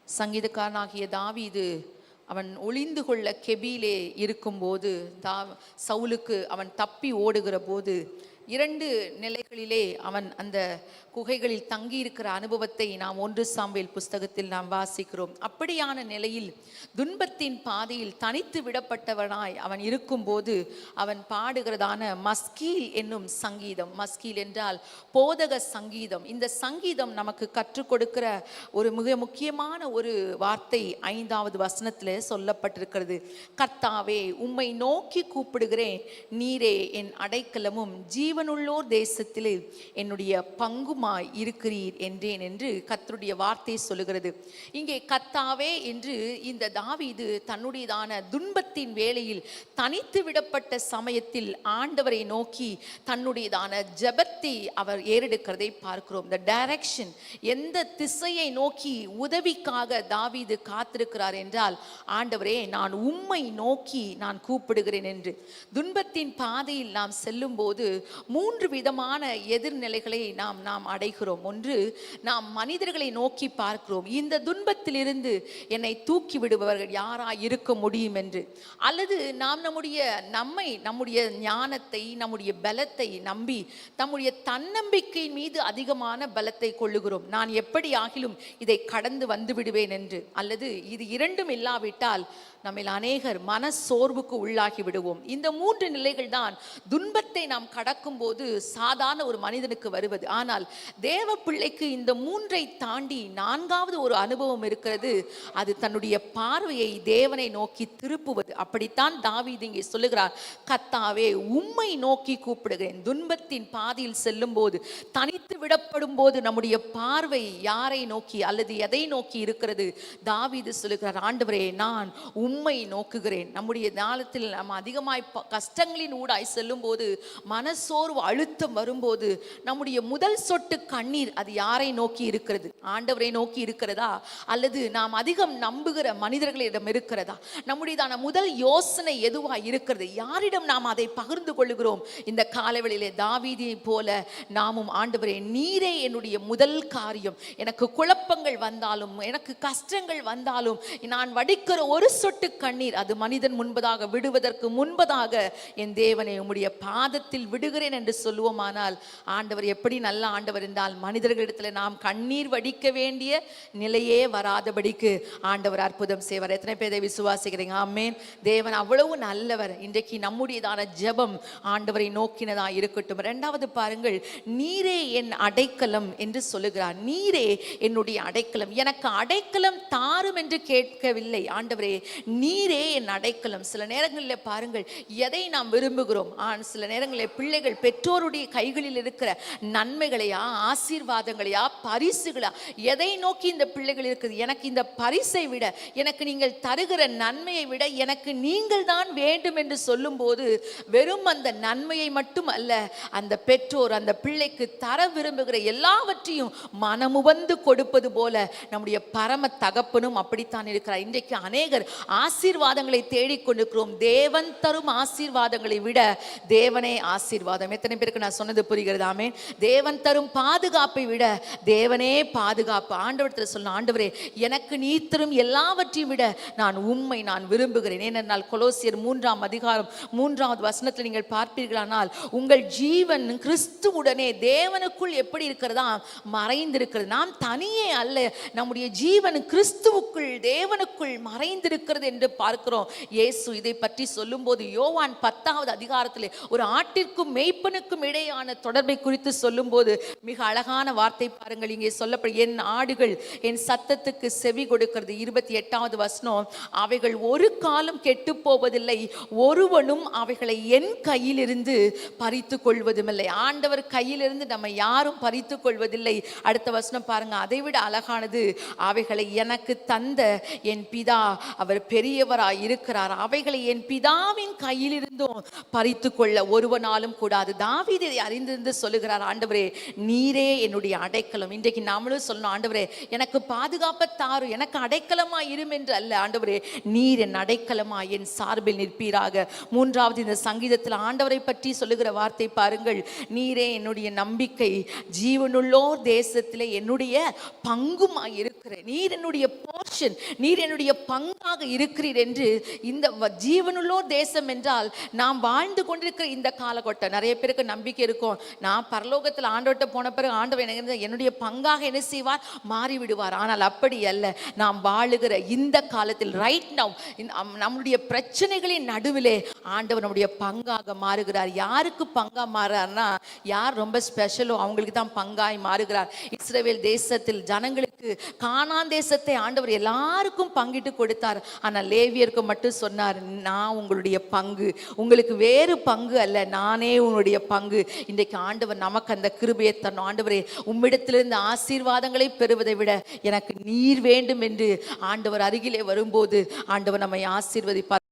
சங்கீதக்காரனாகிய தாவீது அவன் ஒளிந்து கொள்ள கெபியிலே இருக்கும்போது சவுலுக்கு அவன் தப்பி ஓடுகிற போது 2 நிலைகளிலே அவன் அந்த குகைகளில் தங்கியிருக்கிற அனுபவத்தை நாம் 1 சாமுவேல் புஸ்தகத்தில் நாம் வாசிக்கிறோம். அப்படியான நிலையில் துன்பத்தின் பாதையில் தனித்து விடப்பட்டவனாய் அவன் இருக்கும்போது அவன் பாடுகிறதான மஸ்கீல் என்னும் சங்கீதம். மஸ்கீல் என்றால் போதக சங்கீதம். இந்த சங்கீதம் நமக்கு கற்றுக் கொடுக்கிற ஒரு மிக முக்கியமான ஒரு வார்த்தை 5வது வசனத்தில் சொல்லப்பட்டிருக்கிறது. கர்த்தாவே, உம்மை நோக்கி கூப்பிடுகிறேன், நீரே என் அடைக்கலமும் ஜீவனுள்ளோர் தேசத்திலே என்னுடைய பங்குமாய் இருக்கிறீர் என்றேன் என்று கர்த்தருடைய வார்த்தை சொல்லுகிறது. இங்கே கர்த்தாவே என்று இந்த தாவீது தன்னுடையதான துன்பத்தின் வேளையில் தனித்து விடப்பட்ட சமயத்தில் ஆண்டவரை நோக்கி தன்னுடையதான ஜெபத்தை அவர் ஏறெடுக்கிறதை பார்க்கிறோம். the direction, எந்த திசையை நோக்கி உதவிக்காக தாவீது காத்திருக்கிறார் என்றால், ஆண்டவரே, நான் உம்மை நோக்கி நான் கூப்பிடுகிறேன் என்று. துன்பத்தின் பாதையில் நாம் செல்லும் போது 3 விதமான எதிர்நிலைகளை நாம் அடைகிறோம். ஒன்று, நாம் மனிதர்களை நோக்கி பார்க்கிறோம், இந்த துன்பத்திலிருந்து என்னை தூக்கி விடுபவர்கள் யாராய் இருக்க முடியும் என்று. அல்லது நாம் நம்முடைய ஞானத்தை, நம்முடைய பலத்தை நம்பி நம்முடைய தன்னம்பிக்கையின் மீது அதிகமான பலத்தை கொள்ளுகிறோம். நான் எப்படி ஆகிலும் இதை கடந்து வந்து விடுவேன் என்று. அல்லது இது 2ம் இல்லாவிட்டால் நம்மில் அநேகர் மன சோர்வுக்கு உள்ளாகி விடுவோம். இந்த 3 நிலைகள் தான் துன்பத்தை நாம் கடக்கும் போது சாதாரண ஒரு மனிதனுக்கு வருவது. ஆனால் தேவ பிள்ளைக்கு இந்த 3ஐ தாண்டி 4வது ஒரு அனுபவம் இருக்கிறது. அது தன்னுடைய பார்வையை தேவனை நோக்கி திருப்புவது. அப்படித்தான் தாவீது இங்கே சொல்லுகிறார், கர்த்தாவே, உம்மை நோக்கி கூப்பிடுகிறேன். துன்பத்தின் பாதையில் செல்லும் போது, தனித்து விடப்படும் போது நம்முடைய பார்வை யாரை நோக்கி அல்லது எதை நோக்கி இருக்கிறது? தாவீது சொல்லுகிறார், ஆண்டவரே, நான் உம்மை நோக்குகிறேன். நம்முடைய நாளத்தில் நாம் அதிகமாய் கஷ்டங்களின் ஊடாய் செல்லும் போது, மனசோர்வு அழுத்தம் வரும்போது, நம்முடைய முதல் சொட்டு கண்ணீர் அது யாரை நோக்கி இருக்கிறது? ஆண்டவரை நோக்கி இருக்கிறதா? அல்லது நாம் அதிகம் நம்புகிற மனிதர்களிடம் இருக்கிறதா? நம்முடையதான முதல் யோசனை எதுவாய் இருக்கிறது? யாரிடம் நாம் அதை பகிர்ந்து கொள்ளுகிறோம்? இந்த காலவெளியிலே தாவீதை போல நாமும், ஆண்டவரே, நீரே என்னுடைய முதல் காரியம். எனக்கு குழப்பங்கள் வந்தாலும், எனக்கு கஷ்டங்கள் வந்தாலும், நான் வடிக்கிற ஒரு சொட்டு கண்ணீர் அது மனிதன் முன்பதாக விடுவதற்கு முன்பதாக, என் தேவனை உம்முடைய பாதத்தில் விடுகிறேன் என்று சொல்லுவோமானால், ஆண்டவர் எப்படி நல்ல ஆண்டவர் என்றால், மனிதர்களிடத்தில் நாம் கண்ணீர் வடிக்க வேண்டிய நிலையே வராதபடிக்கு ஆண்டவர் அற்புதம் செய்வார். எத்தனை பேரை விசுவாசிக்கிறீங்க? ஆமென். தேவன் அவ்வளவு நல்லவர். இன்றைக்கு நம்முடையதான ஜெபம் ஆண்டவரை நோக்கினதா இருக்கட்டும். 2வது பாருங்கள், நீரே என் அடைக்கலம் என்று சொல்லுகிறார். நீரே என்னுடைய அடைக்கலம். எனக்கு அடைக்கலம் தாரும் என்று கேட்கவில்லை. ஆண்டவரே, நீரே என் அடைக்கலம். சில நேரங்களில் பாருங்கள், எதை நாம் விரும்புகிறோம்? சில நேரங்களில் பிள்ளைகள் பெற்றோருடைய கைகளில் இருக்கிற நன்மைகளையா, ஆசீர்வாதங்களையா, பரிசுகளா, எதை நோக்கி இந்த பிள்ளைகள் இருக்குது? எனக்கு இந்த பரிசை விட, எனக்கு நீங்கள் தருகிற நன்மையை விட எனக்கு நீங்கள் தான் வேண்டும் என்று சொல்லும் போது, வெறும் அந்த நன்மையை மட்டும் அல்ல, அந்த பெற்றோர் அந்த பிள்ளைக்கு தர விரும்புகிற எல்லாவற்றையும் மனமுவந்து கொடுப்பது போல நம்முடைய பரம தகப்பனும் அப்படித்தான் இருக்கிறார். இன்றைக்கு அநேகர் ஆசீர்வாதங்களை தேடிக்கொண்டிருக்கிறோம். தேவன் தரும் ஆசீர்வாதங்களை விட தேவனே ஆசீர்வாதம். எத்தனை பேருக்கு நான் சொன்னது புரிகிறது? ஆமென். தேவன் தரும் பாதுகாப்பை விட தேவனே பாதுகாப்பு. ஆண்டவரத்தில் சொல்ல, ஆண்டவரே, எனக்கு நீ தரும் எல்லாவற்றையும் விட நான் உம்மை நான் விரும்புகிறேன். ஏனென்றால் கொலோசியர் 3ஆம் அதிகாரம் 3வது வசனத்தில் நீங்கள் பார்ப்பீர்களானால், உங்கள் ஜீவன் கிறிஸ்துவுடனே தேவனுக்குள் எப்படி இருக்கிறதா? மறைந்திருக்கிறது. நாம் தனியே அல்ல, நம்முடைய ஜீவன் கிறிஸ்துவுக்குள் தேவனுக்குள் மறைந்திருக்கிறது என்று பார்க்கிறோம். இயேசு இதை பற்றி சொல்லும் போது யோவான் 10வது அதிகாரத்திலே ஒரு ஆட்டிற்கும் மேய்ப்பனுக்கும் இடையான தொடர்பை குறித்து சொல்லும் போது மிக அழகான வார்த்தை பாருங்கள். இங்கே சொல்லப்படும், என் ஆடுகள் என் சத்தத்துக்கு செவி கொடுக்கிறது. 28வது வசனம், அவைகள் ஒரு காலம் கெட்டு போவதில்லை, ஒருவனும் அவைகளை என் கையிலிருந்து பறித்து கொள்வதுமில்லை. ஆண்டவர் கையிலிருந்து நம்ம யாரும் பறித்து கொள்வதில்லை. அடுத்த வசனம் பாருங்க, அதைவிட அழகானது, அவைகளை எனக்கு தந்த என் பிதா அவர் பெரியவராய் இருக்கிறார், அவைகளை என் பிதாவின் கையிலிருந்தும் பறித்து கொள்ள ஒருவனாலும் கூடாது. தாவீது இதை அறிந்திருந்து சொல்லுகிறார், ஆண்டவரே, நீரே என்னுடைய அடைக்கலம். இன்றைக்கு நாமளும் சொல்லணும், ஆண்டவரே, எனக்கு பாதுகாப்பை தாரு, எனக்கு அடைக்கலமா இரும் என்று அல்ல, ஆண்டவரே, நீர் என் அடைக்கலமா என் சார்பில் நிற்பீராக. 3வது இந்த சங்கீதத்தில் ஆண்டவரை பற்றி சொல்லுகிற வார்த்தை பாருங்கள், நீரே என்னுடைய நம்பிக்கை, ஜீவனுள்ளோர் தேசத்திலே என்னுடைய பங்குமாய் இருக்கிற, நீர் என்னுடைய போஷ போர்ஷன், நீர் என்னுடைய பங்காக இருக்கிறீர் என்று. இந்த ஜீவனுள்ளோர் தேசம் என்றால் நாம் வாழ்ந்து கொண்டிருக்கிற இந்த காலகட்டம். நிறைய பேருக்கு நம்பிக்கை இருக்கும், நான் பரலோகத்தில் ஆண்டவர்கிட்ட போன பிறகு ஆண்டவர் என்னுடைய பங்காக என்ன செய்வார், மாறிவிடுவார். ஆனால் அப்படி அல்ல. நாம் வாழுகிற இந்த காலத்தில் ரைட் நவ் நம்முடைய பிரச்சனைகளின் நடுவிலே ஆண்டவர் நம்முடைய பங்காக மாறுகிறார். யாருக்கு பங்கா மாறுறார்னா, யார் ரொம்ப ஸ்பெஷலோ அவங்களுக்கு தான் பங்காய் மாறுகிறார். இஸ்ரவேல் தேசத்தில் ஜனங்களுக்கு கானான் தேசத்தை ஆண்டவர் எல்லாருக்கும் பங்கிட்டு கொடுத்தார். ஆனால் லேவியருக்கு மட்டும் சொன்னார், நான் உங்களுடைய பங்கு, உங்களுக்கு வேறு பங்கு அல்ல, நானே உங்களுடைய பங்கு. இன்றைக்கு ஆண்டவர் நமக்கு அந்த கிருபையை தரணும். ஆண்டவரே, உம்மிடத்திலிருந்து ஆசீர்வாதங்களை பெறுவதை விட எனக்கு நீர் வேண்டும் என்று ஆண்டவர் அருகிலே வரும்போது ஆண்டவர் நம்மை ஆசீர்வதிப்பார்.